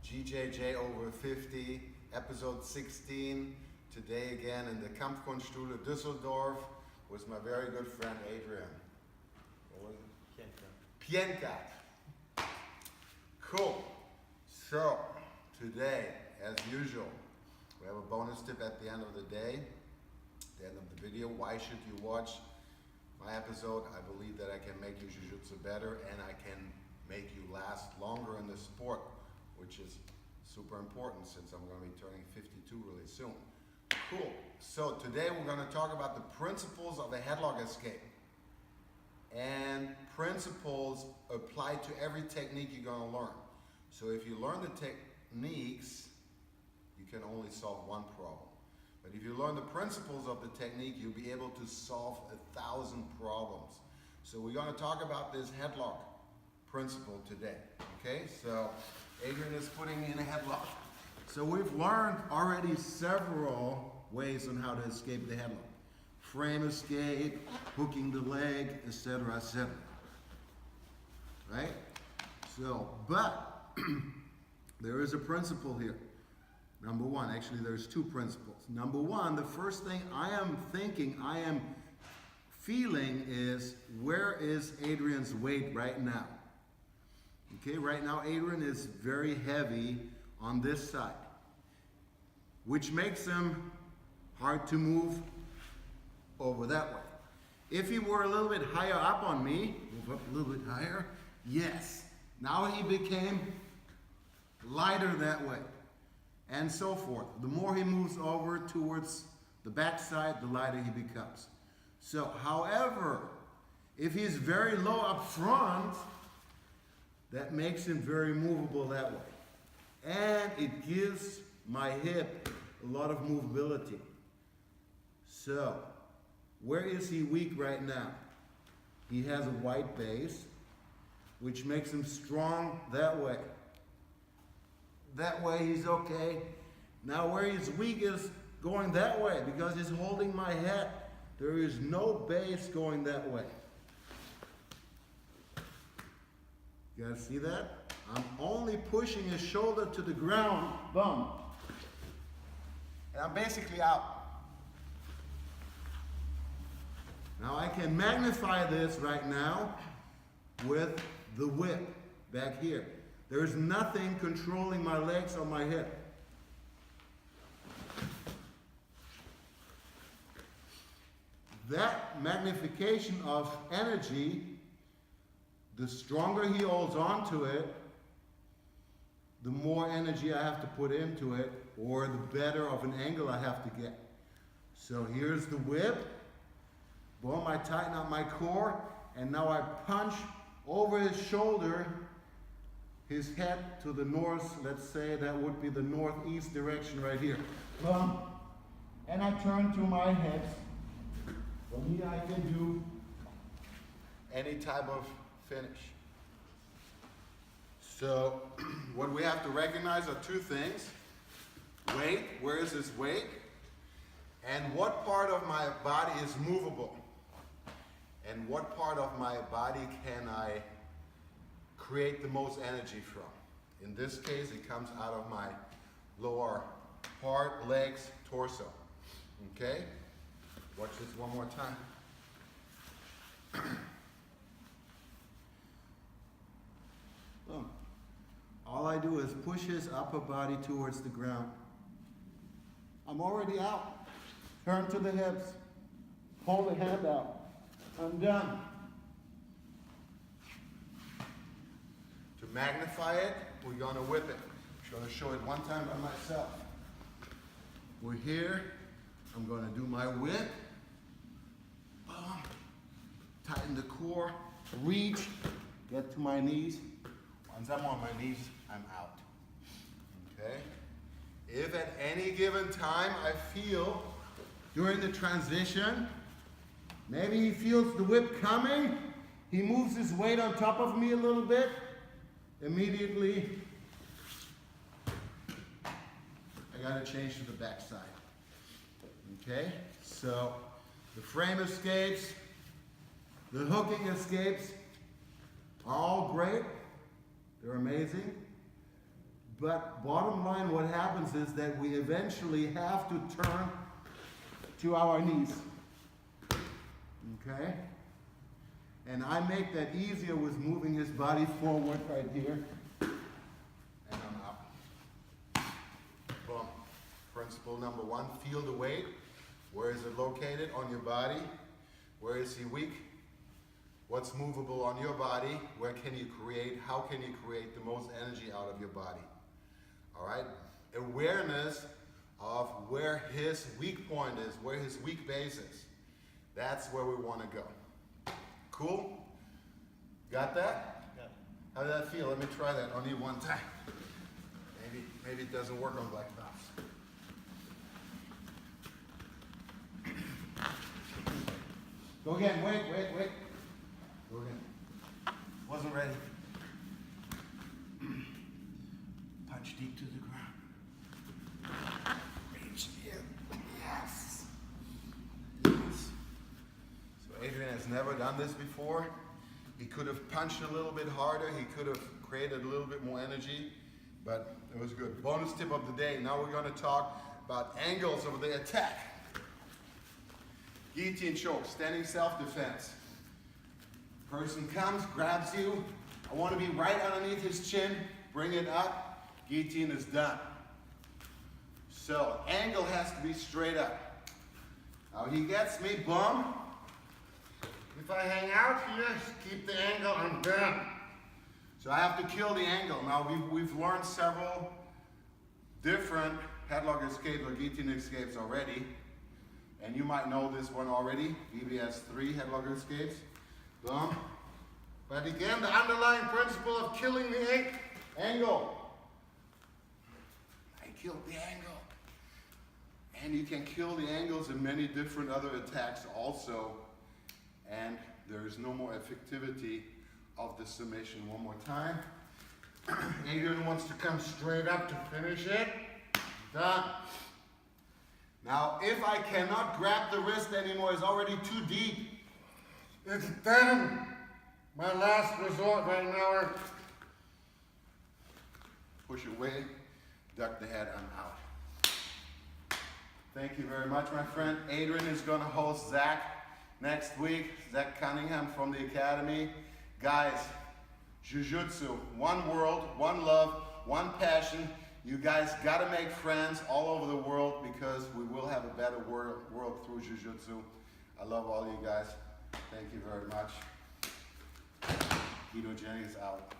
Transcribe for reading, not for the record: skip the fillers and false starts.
GJJ over 50, episode 16. Today again in the KAMPFKUNSTSCHULE Düsseldorf with my very good friend Adrian. Pienka. Cool. So, today, as usual, we have a bonus tip at the end of the day, the end of the video. Why should you watch my episode? I believe that I can make you Jiu-Jitsu better and I can make you last longer in the sport, which is super important since I'm going to be turning 52 really soon. Cool. So today we're going to talk about the principles of a headlock escape. And principles apply to every technique you're going to learn. So if you learn the techniques, you can only solve one problem. But if you learn the principles of the technique, you'll be able to solve 1,000 problems. So we're going to talk about this headlock principle today. Okay, so Adrian is putting in a headlock. So we've learned already several ways on how to escape the headlock. Frame escape, hooking the leg, etc., etc. Right? So, but there is a principle here. Number one, actually there's two principles. Number one, the first thing I am feeling is, where is Adrian's weight right now? Okay, right now Adrian is very heavy on this side, which makes him hard to move over that way. If he were a little bit higher up on me, move up a little bit higher, yes. Now he became lighter that way, and so forth. The more he moves over towards the back side, the lighter he becomes. So, however, if he's very low up front, that makes him very movable that way. And it gives my hip a lot of movability. So, where is he weak right now? He has a white base, which makes him strong that way. That way he's okay. Now where he's weak is going that way because he's holding my head. There is no base going that way. You guys see that? I'm only pushing his shoulder to the ground, bum. And I'm basically out. Now I can magnify this right now with the whip back here. There's nothing controlling my legs or my hip. That magnification of energy, the stronger he holds on to it, the more energy I have to put into it, or the better of an angle I have to get. So here's the whip. Boom, I tighten up my core, and now I punch over his shoulder, his head to the north. Let's say that would be the northeast direction right here. Boom. And I turn to my hips. From here I can do any type of finish. So what we have to recognize are two things. Weight, where is his weight? And what part of my body is movable? And what part of my body can I create the most energy from? In this case, it comes out of my lower part, legs, torso. Okay? Watch this one more time. Boom. All I do is push his upper body towards the ground. I'm already out. Turn to the hips. Hold the hand out. I'm done. To magnify it, we're going to whip it. I'm going to show it one time by myself. We're here. I'm going to do my whip. Boom. Tighten the core. Reach. Get to my knees. Once I'm on my knees, I'm out. Okay? If at any given time I feel during the transition, maybe he feels the whip coming, he moves his weight on top of me a little bit, immediately I gotta change to the back side. Okay, so the frame escapes, the hooking escapes are all great, they're amazing, But bottom line, what happens is that we eventually have to turn to our knees. Okay? And I make that easier with moving his body forward right here. And I'm up. Boom. Principle number one, feel the weight. Where is it located on your body? Where is he weak? What's movable on your body? Where can you create? How can you create the most energy out of your body? All right? Awareness of where his weak point is, where his weak base is. That's where we want to go. Cool? Got that? Got it. How did that feel? Let me try that on you one time. Maybe it doesn't work on black belts. Go again. Wait. Go again. Wasn't ready. Punch deep to the ground. Reach in. Yes. So Adrian has never done this before. He could have punched a little bit harder. He could have created a little bit more energy, but it was good. Bonus tip of the day. Now we're going to talk about angles of the attack. Guillotine choke, standing self-defense. Person comes, grabs you. I want to be right underneath his chin. Bring it up. Guillotine is done. So, angle has to be straight up. Now he gets me, boom. If I hang out here, keep the angle, I'm done. So I have to kill the angle. Now we've learned several different headlock escapes or guillotine escapes already. And you might know this one already. BB has 3 headlock escapes. Boom. But again, the underlying principle of killing the angle. I killed the angle. And you can kill the angles in many different other attacks also. And there is no more effectivity of the summation. One more time. Adrian wants to come straight up to finish it. Done. Now, if I cannot grab the wrist anymore, it's already too deep. It's done. My last resort right now. Push away, duck the head, I'm out. Thank you very much, my friend. Adrian is going to host Zach next week. Zach Cunningham from the Academy. Guys, Jiu-Jitsu, one world, one love, one passion. You guys got to make friends all over the world because we will have a better world through Jiu-Jitsu. I love all you guys. Thank you very much. Guido Jenniges out.